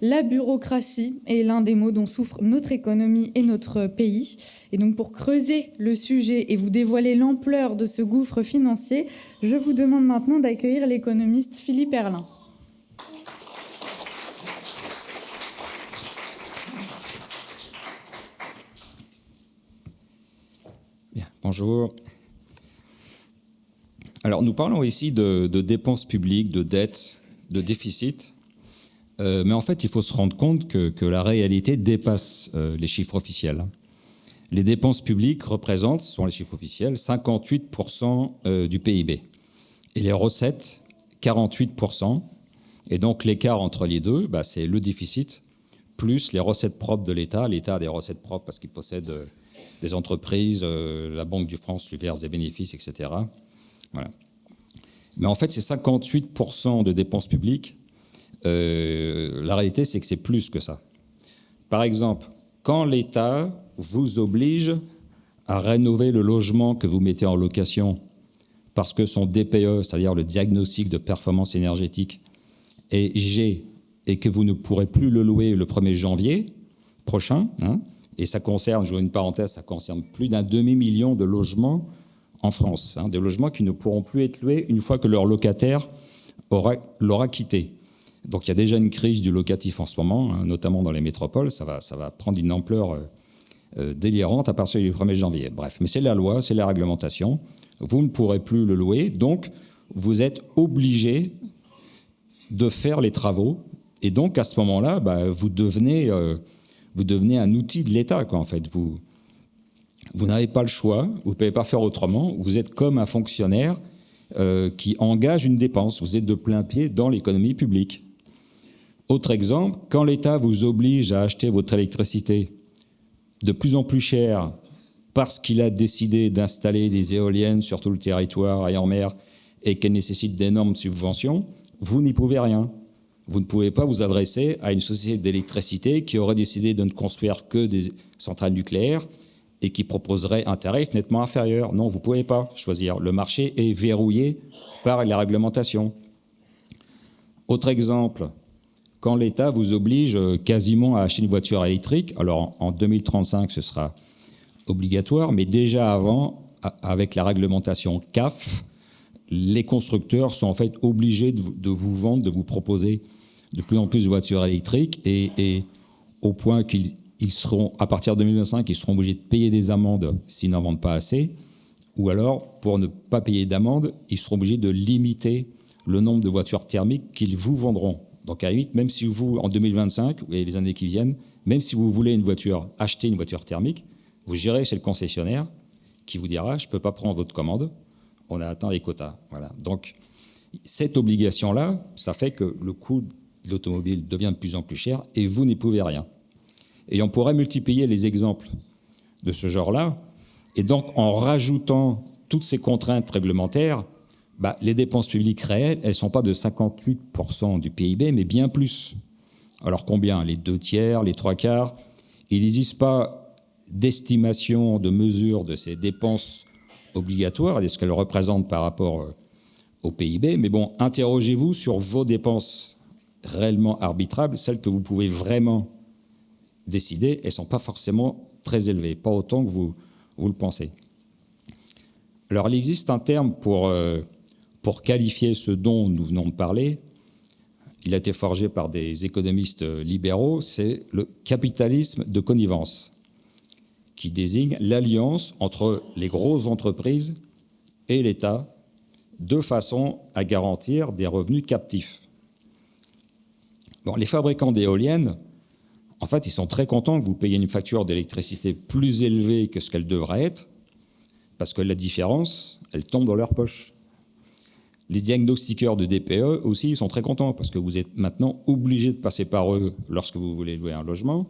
La bureaucratie est l'un des maux dont souffre notre économie et notre pays. Et donc pour creuser le sujet et vous dévoiler l'ampleur de ce gouffre financier, je vous demande maintenant d'accueillir l'économiste Philippe Herrlin. Bien, bonjour. Alors nous parlons ici de dépenses publiques, de dettes, de déficit. Mais en fait, il faut se rendre compte que la réalité dépasse les chiffres officiels. Les dépenses publiques représentent, ce sont les chiffres officiels, 58% du PIB. Et les recettes, 48%. Et donc l'écart entre les deux, c'est le déficit, plus les recettes propres de l'État. L'État a des recettes propres parce qu'il possède des entreprises, la Banque de France lui verse des bénéfices, etc. Voilà. Mais en fait, ces 58% de dépenses publiques, la réalité, c'est que c'est plus que ça. Par exemple, quand l'État vous oblige à rénover le logement que vous mettez en location parce que son DPE, c'est-à-dire le diagnostic de performance énergétique, est G et que vous ne pourrez plus le louer le 1er janvier prochain, et ça concerne, je vois une parenthèse, ça concerne plus d'un demi-million de logements en France, des logements qui ne pourront plus être loués une fois que leur locataire l'aura quitté. Donc il y a déjà une crise du locatif en ce moment, notamment dans les métropoles. Ça va prendre une ampleur délirante à partir du 1er janvier. Bref, mais c'est la loi, c'est la réglementation. Vous ne pourrez plus le louer, donc vous êtes obligé de faire les travaux. Et donc à ce moment-là, vous devenez un outil de l'État, quoi, en fait. Vous n'avez pas le choix, vous ne pouvez pas faire autrement. Vous êtes comme un fonctionnaire qui engage une dépense. Vous êtes de plein pied dans l'économie publique. Autre exemple, quand l'État vous oblige à acheter votre électricité de plus en plus cher parce qu'il a décidé d'installer des éoliennes sur tout le territoire et en mer et qu'elles nécessitent d'énormes subventions, vous n'y pouvez rien. Vous ne pouvez pas vous adresser à une société d'électricité qui aurait décidé de ne construire que des centrales nucléaires et qui proposerait un tarif nettement inférieur. Non, vous ne pouvez pas choisir. Le marché est verrouillé par la réglementation. Autre exemple, quand l'État vous oblige quasiment à acheter une voiture électrique, alors en 2035, ce sera obligatoire, mais déjà avant, avec la réglementation CAF, les constructeurs sont en fait obligés de vous vendre, de vous proposer de plus en plus de voitures électriques et au point qu'ils seront, à partir de 2025, ils seront obligés de payer des amendes s'ils n'en vendent pas assez, ou alors, pour ne pas payer d'amendes, ils seront obligés de limiter le nombre de voitures thermiques qu'ils vous vendront. Donc à la limite, même si vous, en 2025, et les années qui viennent, même si vous voulez acheter une voiture thermique, vous gérez chez le concessionnaire qui vous dira « je ne peux pas prendre votre commande, on a atteint les quotas ». Voilà. Donc cette obligation-là, ça fait que le coût de l'automobile devient de plus en plus cher et vous n'y pouvez rien. Et on pourrait multiplier les exemples de ce genre-là. Et donc, en rajoutant toutes ces contraintes réglementaires, les dépenses publiques réelles, elles ne sont pas de 58% du PIB, mais bien plus. Alors combien? Les 2/3, les 3/4? Il n'existe pas d'estimation, de mesure de ces dépenses obligatoires et de ce qu'elles représentent par rapport au PIB. Mais bon, interrogez-vous sur vos dépenses réellement arbitrables, celles que vous pouvez vraiment décider, elles ne sont pas forcément très élevées, pas autant que vous le pensez. Alors, il existe un terme pour qualifier ce dont nous venons de parler. Il a été forgé par des économistes libéraux, c'est le capitalisme de connivence, qui désigne l'alliance entre les grosses entreprises et l'État de façon à garantir des revenus captifs. Bon, les fabricants d'éoliennes, en fait, ils sont très contents que vous payiez une facture d'électricité plus élevée que ce qu'elle devrait être, parce que la différence, elle tombe dans leur poche. Les diagnostiqueurs de DPE aussi, ils sont très contents, parce que vous êtes maintenant obligé de passer par eux lorsque vous voulez louer un logement.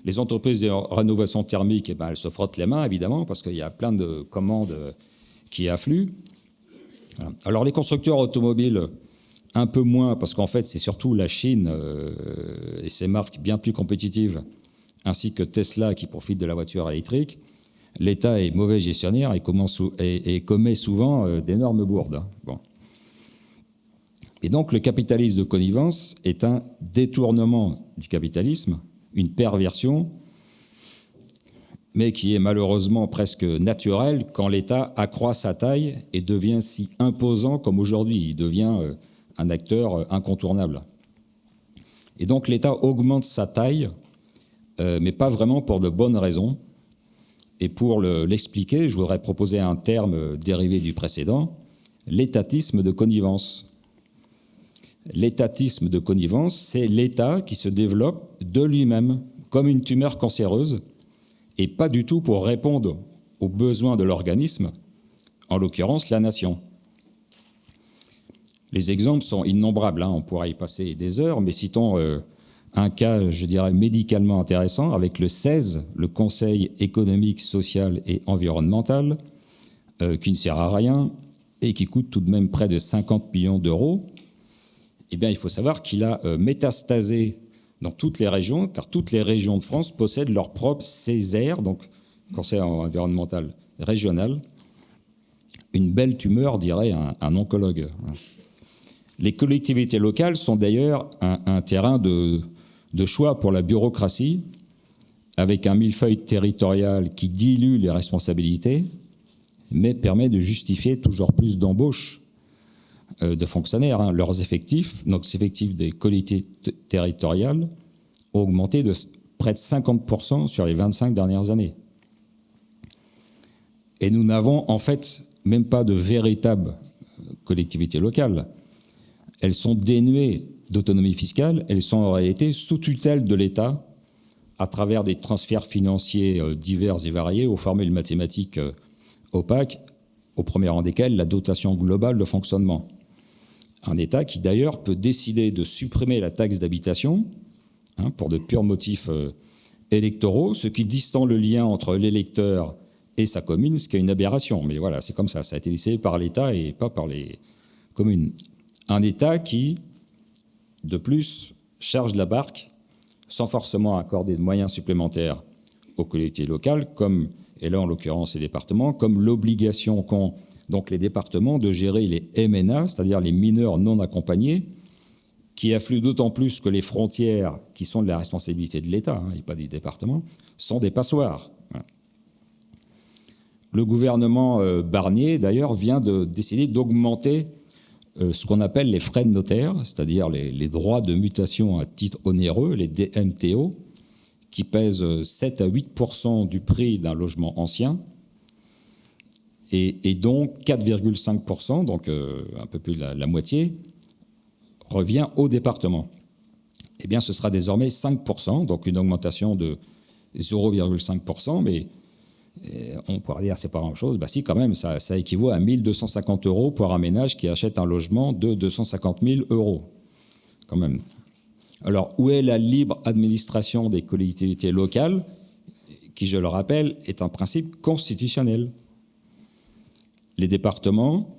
Les entreprises de rénovation thermique, elles se frottent les mains, évidemment, parce qu'il y a plein de commandes qui affluent. Voilà. Alors, les constructeurs automobiles, un peu moins, parce qu'en fait, c'est surtout la Chine et ses marques bien plus compétitives, ainsi que Tesla qui profite de la voiture électrique. L'État est mauvais gestionnaire et commet souvent d'énormes bourdes. Bon. Et donc le capitalisme de connivence est un détournement du capitalisme, une perversion, mais qui est malheureusement presque naturelle quand l'État accroît sa taille et devient si imposant comme aujourd'hui. Il devient un acteur incontournable. Et donc l'État augmente sa taille, mais pas vraiment pour de bonnes raisons. Et pour l'expliquer, je voudrais proposer un terme dérivé du précédent, l'étatisme de connivence. L'étatisme de connivence, c'est l'État qui se développe de lui-même, comme une tumeur cancéreuse, et pas du tout pour répondre aux besoins de l'organisme, en l'occurrence la nation. Les exemples sont innombrables, on pourra y passer des heures, mais citons un cas, je dirais, médicalement intéressant, avec le CESE, le Conseil économique, social et environnemental, qui ne sert à rien et qui coûte tout de même près de 50 millions d'euros. Eh bien, il faut savoir qu'il a métastasé dans toutes les régions, car toutes les régions de France possèdent leur propre CESER, donc Conseil environnemental régional. Une belle tumeur, dirait un oncologue. Les collectivités locales sont d'ailleurs un terrain de choix pour la bureaucratie, avec un millefeuille territorial qui dilue les responsabilités, mais permet de justifier toujours plus d'embauches de fonctionnaires. Leurs effectifs, donc les effectifs des collectivités territoriales, ont augmenté de près de 50% sur les 25 dernières années. Et nous n'avons en fait même pas de véritables collectivités locales. Elles sont dénuées d'autonomie fiscale, elles sont en réalité sous tutelle de l'État à travers des transferts financiers divers et variés aux formules mathématiques opaques, au premier rang desquelles la dotation globale de fonctionnement. Un État qui d'ailleurs peut décider de supprimer la taxe d'habitation pour de purs motifs électoraux, ce qui distend le lien entre l'électeur et sa commune, ce qui est une aberration. Mais voilà, c'est comme ça a été décidé par l'État et pas par les communes. Un État qui, de plus, charge la barque sans forcément accorder de moyens supplémentaires aux collectivités locales, comme, et là en l'occurrence les départements, comme l'obligation qu'ont donc les départements de gérer les MNA, c'est-à-dire les mineurs non accompagnés, qui affluent d'autant plus que les frontières, qui sont de la responsabilité de l'État, et pas des départements, sont des passoires. Voilà. Le gouvernement Barnier, d'ailleurs, vient de décider d'augmenter ce qu'on appelle les frais de notaire, c'est-à-dire les droits de mutation à titre onéreux, les DMTO, qui pèsent 7 à 8% du prix d'un logement ancien, et donc 4,5%, donc un peu plus de la moitié, revient au département. Eh bien, ce sera désormais 5%, donc une augmentation de 0,5%, mais on pourrait dire que ce n'est pas grand-chose. Bah si, quand même, ça équivaut à 1 250 € pour un ménage qui achète un logement de 250 000 €, quand même. Alors, où est la libre administration des collectivités locales, qui, je le rappelle, est un principe constitutionnel? Les départements,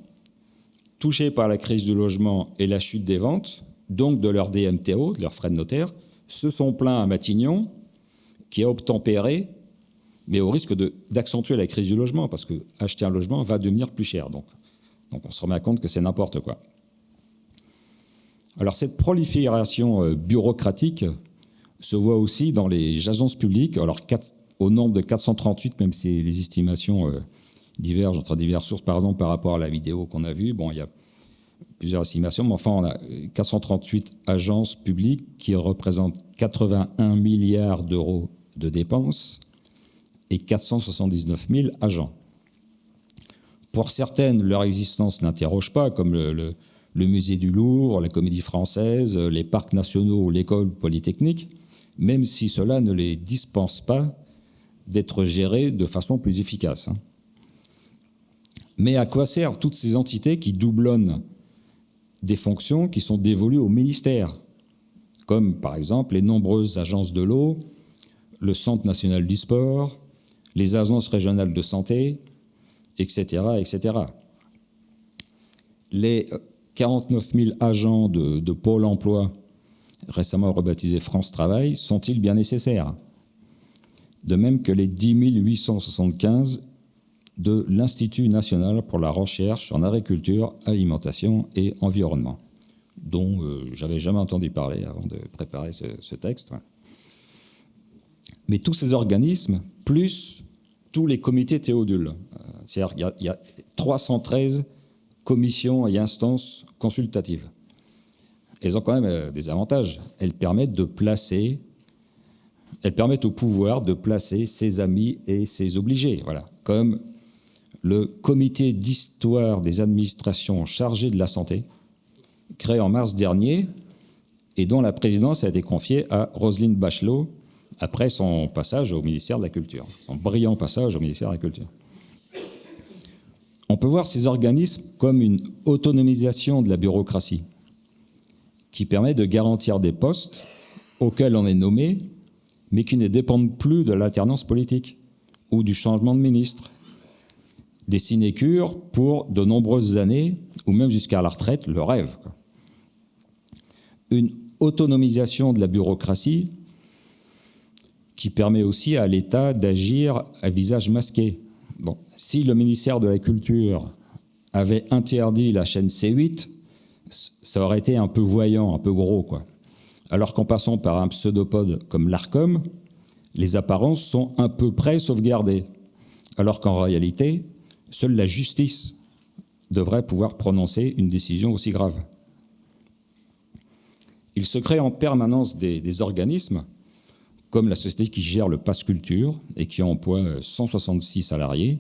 touchés par la crise du logement et la chute des ventes, donc de leur DMTO, de leurs frais de notaire, se sont plaints à Matignon, qui a obtempéré, mais au risque d'accentuer la crise du logement, parce que acheter un logement va devenir plus cher. Donc on se remet compte que c'est n'importe quoi. Alors cette prolifération bureaucratique se voit aussi dans les agences publiques, alors au nombre de 438, même si les estimations divergent entre diverses sources, par exemple par rapport à la vidéo qu'on a vue. Bon, il y a plusieurs estimations, mais enfin on a 438 agences publiques qui représentent 81 milliards d'euros de dépenses, et 479 000 agents. Pour certaines, leur existence n'interroge pas, comme le musée du Louvre, la Comédie Française, les parcs nationaux ou l'école polytechnique, même si cela ne les dispense pas d'être gérés de façon plus efficace. Mais à quoi servent toutes ces entités qui doublonnent des fonctions qui sont dévolues au ministère, comme par exemple les nombreuses agences de l'eau, le Centre national du sport, les agences régionales de santé, etc., etc. Les 49 000 agents de Pôle emploi, récemment rebaptisés France Travail, sont-ils bien nécessaires? De même que les 10 875 de l'Institut national pour la recherche en agriculture, alimentation et environnement. dont j'avais jamais entendu parler avant de préparer ce texte. Mais tous ces organismes, plus tous les comités Théodule, c'est-à-dire il y a 313 commissions et instances consultatives. Elles ont quand même des avantages. Elles permettent au pouvoir de placer ses amis et ses obligés, voilà, comme le comité d'histoire des administrations chargées de la santé, créé en mars dernier et dont la présidence a été confiée à Roselyne Bachelot après son passage au ministère de la Culture, son brillant passage au ministère de la Culture. On peut voir ces organismes comme une autonomisation de la bureaucratie qui permet de garantir des postes auxquels on est nommé, mais qui ne dépendent plus de l'alternance politique ou du changement de ministre. Des sinécures pour de nombreuses années, ou même jusqu'à la retraite, le rêve. Une autonomisation de la bureaucratie qui permet aussi à l'État d'agir à visage masqué. Bon, si le ministère de la Culture avait interdit la chaîne C8, ça aurait été un peu voyant, un peu gros, quoi. Alors qu'en passant par un pseudopode comme l'Arcom, les apparences sont à peu près sauvegardées. Alors qu'en réalité, seule la justice devrait pouvoir prononcer une décision aussi grave. Il se crée en permanence des organismes, comme la société qui gère le Pass Culture et qui emploie 166 salariés,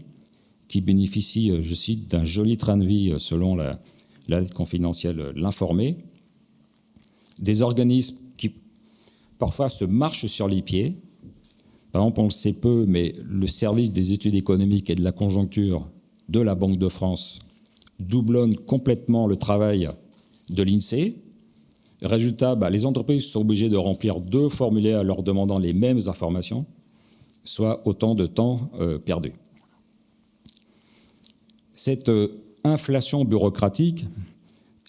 qui bénéficie, je cite, d'un joli train de vie selon la lettre confidentielle L'Informé. Des organismes qui parfois se marchent sur les pieds. Par exemple, on le sait peu, mais le service des études économiques et de la conjoncture de la Banque de France doublonne complètement le travail de l'INSEE. Résultat, les entreprises sont obligées de remplir 2 formulaires leur demandant les mêmes informations, soit autant de temps perdu. Cette inflation bureaucratique,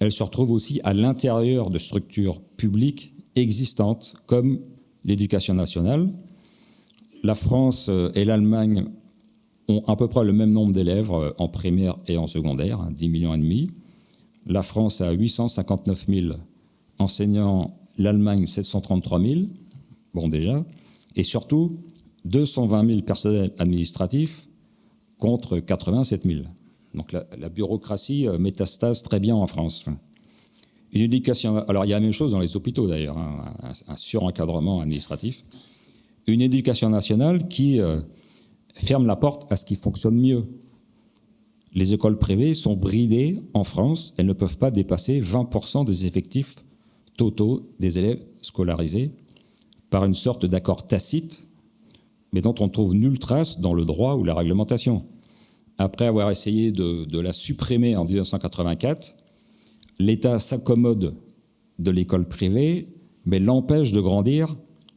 elle se retrouve aussi à l'intérieur de structures publiques existantes, comme l'éducation nationale. La France et l'Allemagne ont à peu près le même nombre d'élèves en primaire et en secondaire, 10,5 millions. La France a 859 000 enseignants, l'Allemagne 733 000, bon déjà, et surtout 220 000 personnels administratifs contre 87 000. Donc la bureaucratie métastase très bien en France. Une éducation, alors il y a la même chose dans les hôpitaux d'ailleurs, un surencadrement administratif. Une éducation nationale qui ferme la porte à ce qui fonctionne mieux. Les écoles privées sont bridées en France, elles ne peuvent pas dépasser 20% des effectifs totaux des élèves scolarisés par une sorte d'accord tacite, mais dont on ne trouve nulle trace dans le droit ou la réglementation. Après avoir essayé de la supprimer en 1984, l'État s'accommode de l'école privée, mais l'empêche de grandir,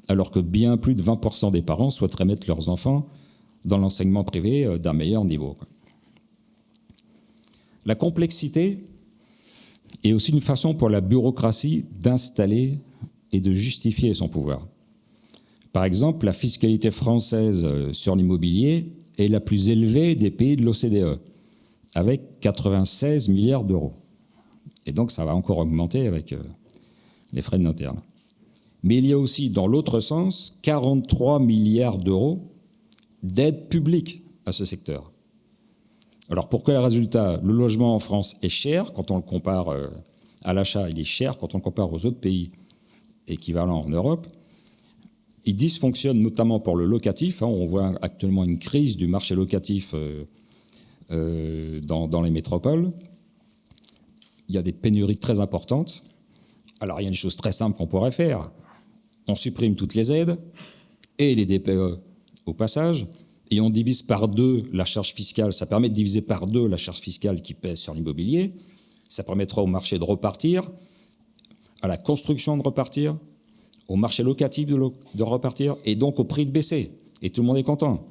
alors que bien plus de 20% des parents souhaiteraient mettre leurs enfants dans l'enseignement privé d'un meilleur niveau. La complexité est aussi une façon pour la bureaucratie d'installer et de justifier son pouvoir. Par exemple, la fiscalité française sur l'immobilier est la plus élevée des pays de l'OCDE, avec 96 milliards d'euros. Et donc, ça va encore augmenter avec les frais de notaire. Mais il y a aussi, dans l'autre sens, 43 milliards d'euros d'aide publique à ce secteur. Alors, pour quel résultat? Le logement en France est cher quand on le compare à l'achat, il est cher quand on le compare aux autres pays équivalents en Europe. Il dysfonctionne notamment pour le locatif. On voit actuellement une crise du marché locatif dans les métropoles. Il y a des pénuries très importantes. Alors, il y a une chose très simple qu'on pourrait faire. On supprime toutes les aides et les DPE au passage, et on divise par 2 la charge fiscale. Ça permet de diviser par 2 la charge fiscale qui pèse sur l'immobilier. Ça permettra au marché de repartir, à la construction de repartir, au marché locatif de repartir, et donc au prix de baisser. Et tout le monde est content.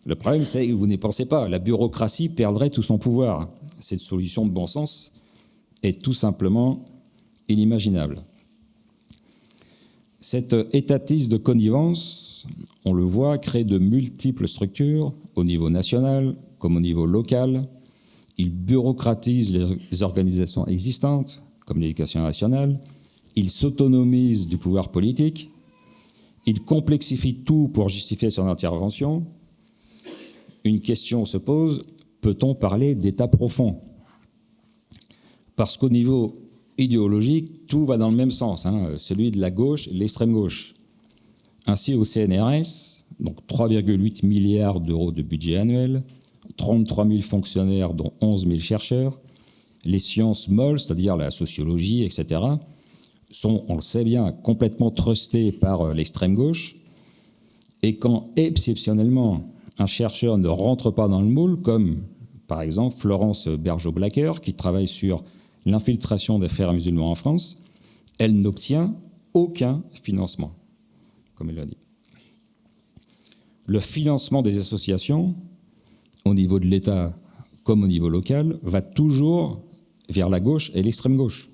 Le problème, c'est que vous n'y pensez pas. La bureaucratie perdrait tout son pouvoir. Cette solution de bon sens est tout simplement inimaginable. Cet étatisme de connivence, on le voit, crée de multiples structures au niveau national comme au niveau local. Il bureaucratise les organisations existantes, comme l'éducation nationale. Il s'autonomise du pouvoir politique. Il complexifie tout pour justifier son intervention. Une question se pose, peut-on parler d'État profond? Parce qu'au niveau idéologique, tout va dans le même sens, celui de la gauche et de l'extrême gauche. Ainsi, au CNRS, donc 3,8 milliards d'euros de budget annuel, 33 000 fonctionnaires, dont 11 000 chercheurs, les sciences molles, c'est-à-dire la sociologie, etc., sont, on le sait bien, complètement trustés par l'extrême gauche. Et quand, exceptionnellement, un chercheur ne rentre pas dans le moule, comme par exemple Florence Bergeau-Blacker, qui travaille sur l'infiltration des frères musulmans en France, elle n'obtient aucun financement, comme elle l'a dit. Le financement des associations, au niveau de l'État comme au niveau local, va toujours vers la gauche et l'extrême gauche.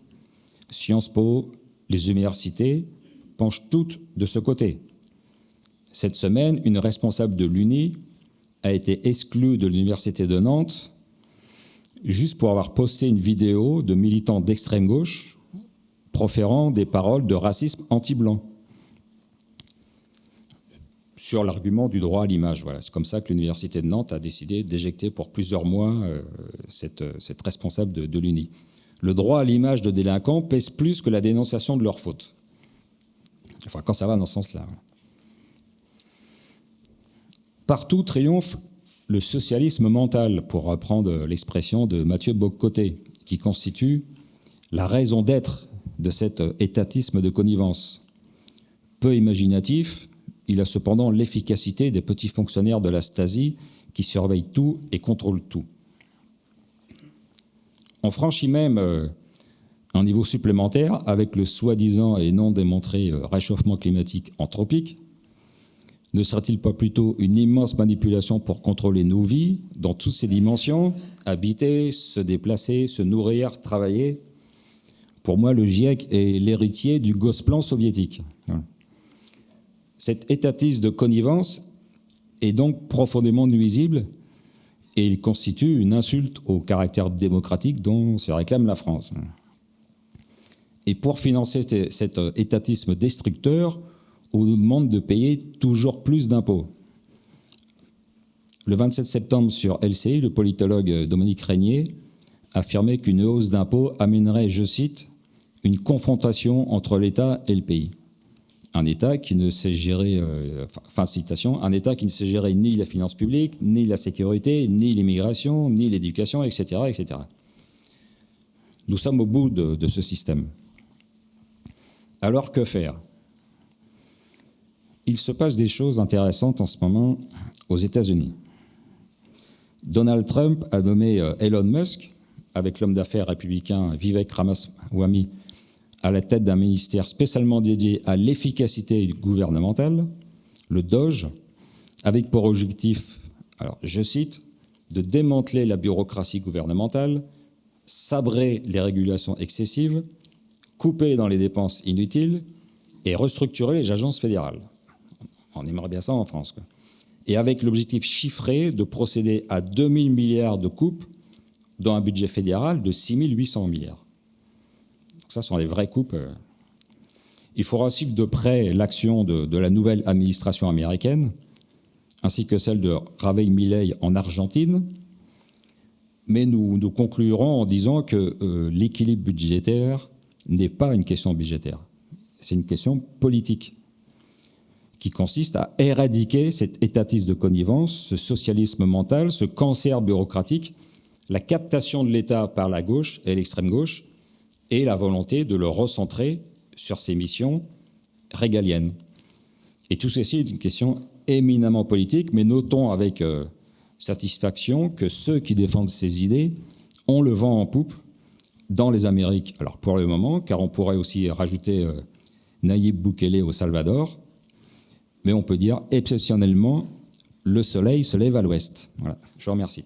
Sciences Po, les universités penchent toutes de ce côté. Cette semaine, une responsable de l'UNI a été exclue de l'université de Nantes juste pour avoir posté une vidéo de militants d'extrême gauche proférant des paroles de racisme anti-blanc sur l'argument du droit à l'image. Voilà. C'est comme ça que l'université de Nantes a décidé d'éjecter pour plusieurs mois cette responsable de l'UNI. Le droit à l'image de délinquants pèse plus que la dénonciation de leurs fautes. Enfin, quand ça va dans ce sens-là. Partout triomphe le socialisme mental, pour reprendre l'expression de Mathieu Bock-Côté, qui constitue la raison d'être de cet étatisme de connivence. Peu imaginatif, il a cependant l'efficacité des petits fonctionnaires de la Stasi qui surveillent tout et contrôlent tout. On franchit même un niveau supplémentaire avec le soi-disant et non démontré réchauffement climatique anthropique. Ne serait-il pas plutôt une immense manipulation pour contrôler nos vies dans toutes ces dimensions, habiter, se déplacer, se nourrir, travailler? Pour moi, le GIEC est l'héritier du Gosplan soviétique. Cet étatisme de connivence est donc profondément nuisible et il constitue une insulte au caractère démocratique dont se réclame la France. Et pour financer cet étatisme destructeur, on nous demande de payer toujours plus d'impôts. Le 27 septembre sur LCI, le politologue Dominique Régnier affirmait qu'une hausse d'impôts amènerait, je cite, une confrontation entre l'État et le pays. Un État qui ne sait gérer, fin citation, un État qui ne sait gérer ni la finance publique, ni la sécurité, ni l'immigration, ni l'éducation, etc., etc. Nous sommes au bout de ce système. Alors que faire? Il se passe des choses intéressantes en ce moment aux États-Unis. Donald Trump a nommé Elon Musk, avec l'homme d'affaires républicain Vivek Ramaswamy, à la tête d'un ministère spécialement dédié à l'efficacité gouvernementale, le DOGE, avec pour objectif, alors je cite, de démanteler la bureaucratie gouvernementale, sabrer les régulations excessives, couper dans les dépenses inutiles et restructurer les agences fédérales. On aimerait bien ça en France, quoi. Et avec l'objectif chiffré de procéder à 2 000 milliards de coupes dans un budget fédéral de 6 800 milliards. Donc ça sont les vraies coupes. Il faudra suivre de près l'action de la nouvelle administration américaine, ainsi que celle de Javier Milei en Argentine. Mais nous conclurons en disant que l'équilibre budgétaire n'est pas une question budgétaire. C'est une question politique qui consiste à éradiquer cet étatisme de connivence, ce socialisme mental, ce cancer bureaucratique, la captation de l'État par la gauche et l'extrême gauche, et la volonté de le recentrer sur ses missions régaliennes. Et tout ceci est une question éminemment politique, mais notons avec satisfaction que ceux qui défendent ces idées ont le vent en poupe dans les Amériques. Alors pour le moment, car on pourrait aussi rajouter Nayib Bukele au Salvador, mais on peut dire exceptionnellement, le soleil se lève à l'ouest. Voilà, je vous remercie.